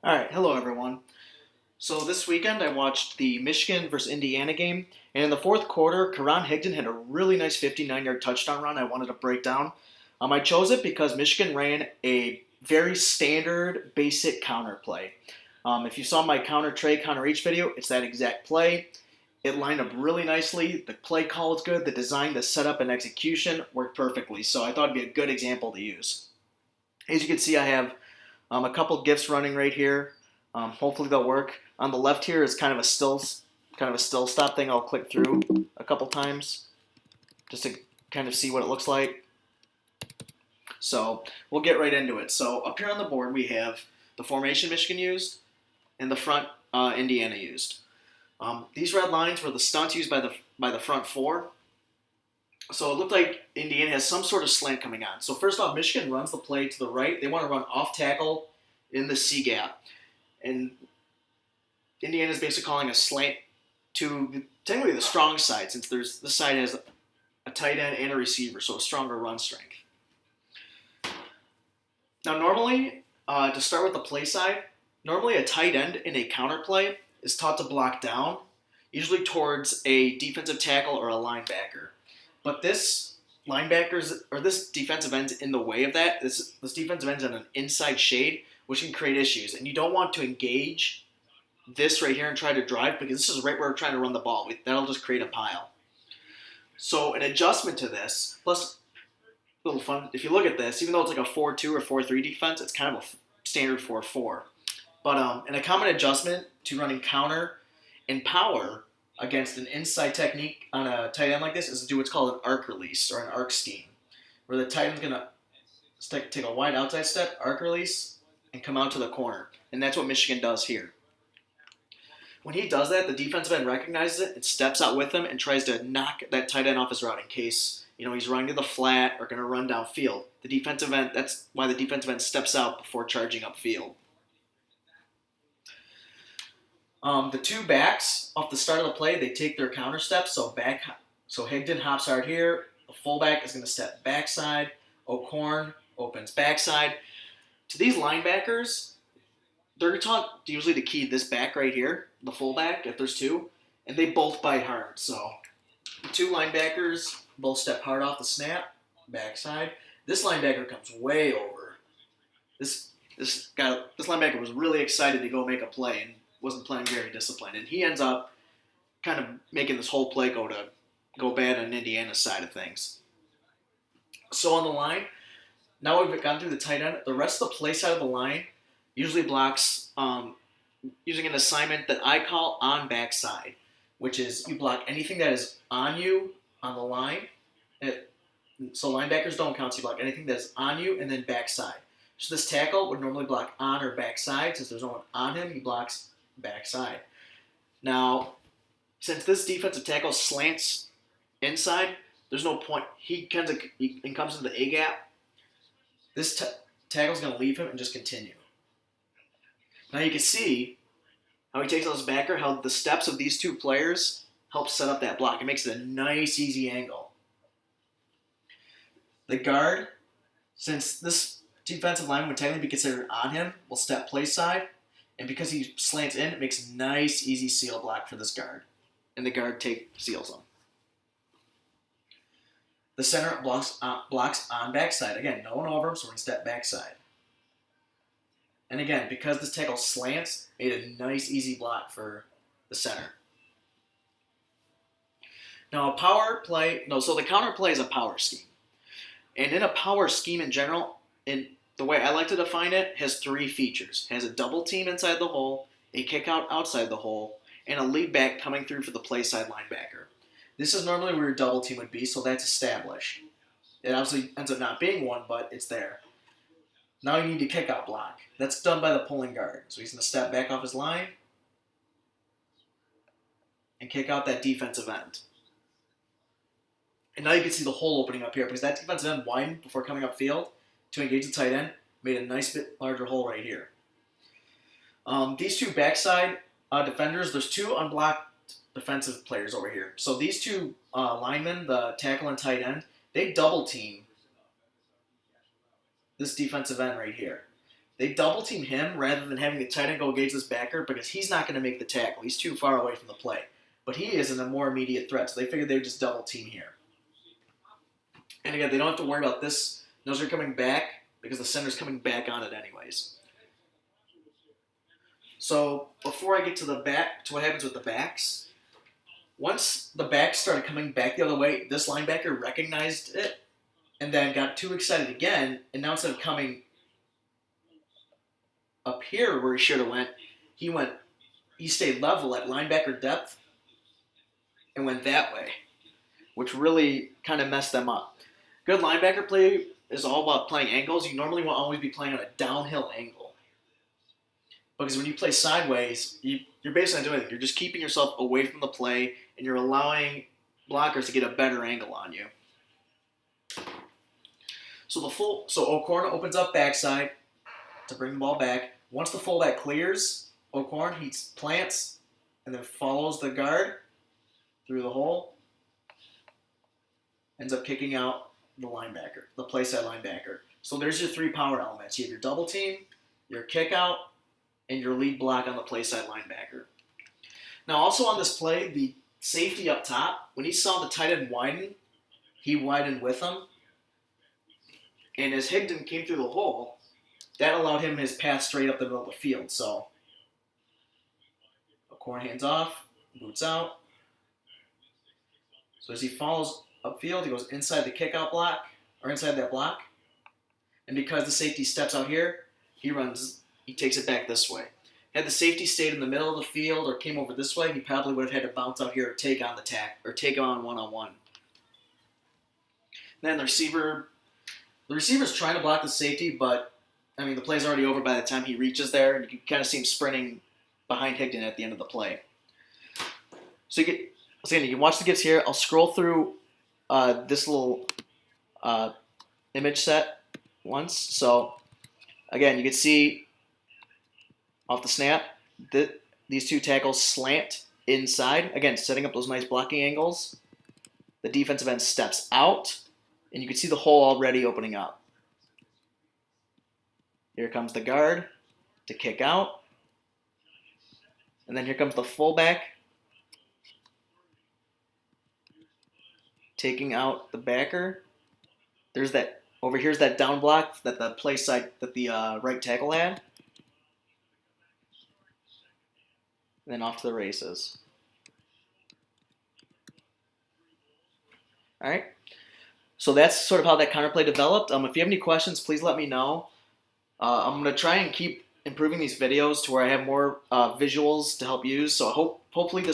All right, hello everyone. So this weekend I watched the Michigan versus Indiana game, and in the fourth quarter, Higdon had a really nice 59-yard touchdown run I wanted to break down. I chose it because Michigan ran a very standard, basic counter play. If you saw my counter tray, counter reach video, it's that exact play. It lined up really nicely. The play call was good. The design, the setup, and execution worked perfectly. So I thought it'd be a good example to use. As you can see, I have a couple GIFs running right here. Hopefully they'll work. On the left here is kind of a still stop thing. I'll click through a couple times just to kind of see what it looks like. So we'll get right into it. So up here on the board we have the formation Michigan used and the front Indiana used. These red lines were the stunts used by the front four. So it looked like Indiana has some sort of slant coming on. So first off, Michigan runs the play to the right. They want to run off tackle in the C gap. And Indiana is basically calling a slant to technically the strong side, since this side has a tight end and a receiver, so a stronger run strength. Now, normally, to start with the play side, normally a tight end in a counter play is taught to block down, usually towards a defensive tackle or a linebacker. But this defensive end's in the way of that. This defensive end's in an inside shade, which can create issues. And you don't want to engage this right here and try to drive, because this is right where we're trying to run the ball. That'll just create a pile. So an adjustment to this, plus a little fun, if you look at this, even though it's like a 4-2 or 4-3 defense, it's kind of a standard 4-4. But in a common adjustment to running counter and power against an inside technique on a tight end like this is to do what's called an arc release or an arc scheme, where the tight end's going to take a wide outside step, arc release, and come out to the corner. And that's what Michigan does here. When he does that, the defensive end recognizes it and steps out with him and tries to knock that tight end off his route in case he's running to the flat or going to run downfield. That's why the defensive end steps out before charging upfield. The two backs off the start of the play, they take their counter steps. So Higdon hops hard here. The fullback is going to step backside. O'Korn opens backside. To these linebackers, they're taught usually to key this back right here, the fullback, if there's two, and they both bite hard. So the two linebackers both step hard off the snap, backside. This linebacker comes way over. This linebacker was really excited to go make a play and wasn't playing very disciplined, and he ends up kind of making this whole play go bad on Indiana's side of things. So on the line, now we've gotten through the tight end. The rest of the play side of the line usually blocks using an assignment that I call on backside, which is you block anything that is on you on the line. So linebackers don't count, so you block anything that is on you and then backside. So this tackle would normally block on or backside. Since there's no one on him, he blocks backside. Now, since this defensive tackle slants inside, there's no point. He comes into the A gap. This tackle's going to leave him and just continue. Now you can see how he takes out his backer, how the steps of these two players help set up that block. It makes it a nice, easy angle. The guard, since this defensive lineman would technically be considered on him, will step play side, and because he slants in, it makes a nice, easy seal block for this guard. And the guard seals him. The center blocks on backside. Again, no one over him, so we're going to step backside. And again, because this tackle slants, made a nice, easy block for the center. Now, so the counter play is a power scheme. And in a power scheme in general, in the way I like to define it, has three features. It has a double team inside the hole, a kick out outside the hole, and a lead back coming through for the play side linebacker. This is normally where your double team would be, so that's established. It obviously ends up not being one, but it's there. Now you need a kick out block. That's done by the pulling guard. So he's going to step back off his line and kick out that defensive end. And now you can see the hole opening up here because that defensive end widened before coming upfield to engage the tight end, made a nice bit larger hole right here. These two backside defenders, there's two unblocked defensive players over here. So these two linemen, the tackle and tight end, they double team this defensive end right here. they double team him rather than having the tight end go engage this backer because he's not going to make the tackle. He's too far away from the play. But he is a more immediate threat, so they figured they would just double team here. And again, they don't have to worry about this. Those are coming back because the center's coming back on it anyways. So before I get to the back, to what happens with the backs, once the backs started coming back the other way, this linebacker recognized it and then got too excited again, and now instead of coming up here where he should have went, he stayed level at linebacker depth and went that way, which really kind of messed them up. Good linebacker play is all about playing angles. You normally won't always be playing on a downhill angle. Because when you play sideways, you're basically not doing anything. You're just keeping yourself away from the play, and you're allowing blockers to get a better angle on you. So O'Korn opens up backside to bring the ball back. Once the fullback clears, O'Korn, he plants and then follows the guard through the hole. Ends up kicking out the linebacker, the play side linebacker. So there's your three power elements. You have your double team, your kick out, and your lead block on the play side linebacker. Now also on this play, the safety up top, when he saw the tight end widen, he widened with him. And as Higdon came through the hole, that allowed him his path straight up the middle of the field. So O'Korn hands off, boots out. So as he follows upfield, he goes inside the kick-out block, or inside that block. And because the safety steps out here, he takes it back this way. Had the safety stayed in the middle of the field or came over this way, he probably would have had to bounce out here or take on the tack, or take on one-on-one. Then the receiver's trying to block the safety, but I mean the play's already over by the time he reaches there, and you can kind of see him sprinting behind Higdon at the end of the play. So you can watch the GIFs here. I'll scroll through this little image set once. So again, you can see off the snap that these two tackles slant inside. Again, setting up those nice blocking angles. The defensive end steps out, and you can see the hole already opening up. Here comes the guard to kick out. And then here comes the fullback taking out the backer. There's that, over here's that down block that the play side, that the right tackle had. And then off to the races. All right. So that's sort of how that counterplay developed. If you have any questions, please let me know. I'm going to try and keep improving these videos to where I have more visuals to help use. So hopefully this